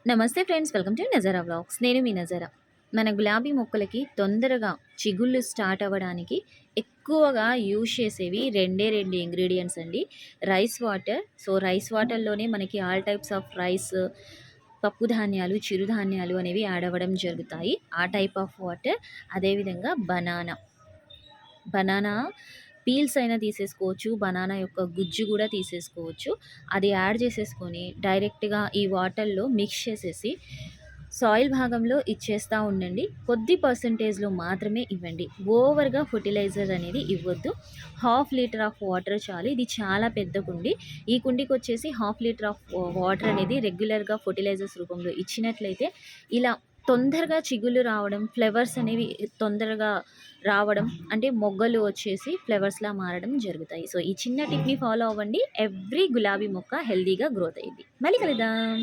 నమస్తే friends, welcome to Nazara vlogs. నేను మీ నజారా. మన గులాబీ మొక్కలకి తొందరగా చిగుళ్ళు స్టార్ట్ అవ్వడానికి ఎక్కువగా యూజ్ చేసేవి రెండు ఇంగ్రీడియంట్స్ అండి. Rice water. సో రైస్ వాటర్లోనే మనకి ఆల్ టైప్స్ ఆఫ్ రైస్, పప్పు ధాన్యాలు, చిరుధాన్యాలు అనేవి యాడ్ అవ్వడం జరుగుతాయి. ఆ టైప్ ఆఫ్ వాటర్. అదేవిధంగా బనానా. బనానా పీల్స్ అయినా తీసేసుకోవచ్చు, బనానా యొక్క గుజ్జు కూడా తీసేసుకోవచ్చు. అది యాడ్ చేసేసుకొని డైరెక్ట్గా ఈ వాటర్లో మిక్స్ చేసేసి సాయిల్ భాగంలో ఇచ్చేస్తూ ఉండండి. కొద్ది పర్సంటేజ్లో మాత్రమే ఇవ్వండి. ఓవర్గా ఫర్టిలైజర్ అనేది ఇవ్వద్దు. 1/2 లీటర్ ఆఫ్ వాటర్ చాలు. ఇది చాలా పెద్ద కుండి. ఈ కుండికి వచ్చేసి 1/2 లీటర్ ఆఫ్ వాటర్ అనేది రెగ్యులర్గా ఫర్టిలైజర్స్ రూపంలో ఇచ్చినట్లయితే ఇలా తొందరగా చిగుళ్ళు రావడం, ఫ్లవర్స్ అనేవి తొందరగా రావడం, అంటే మొగ్గలు వచ్చేసి ఫ్లవర్స్‌లా మారడం జరుగుతాయి. సో ఈ చిన్న టిప్‌ని ఫాలో అవ్వండి. ఎవ్రీ గులాబీ మొక్క హెల్తీగా గ్రోత్ అయ్యిద్ది. మళ్ళీ కలుద్దాం.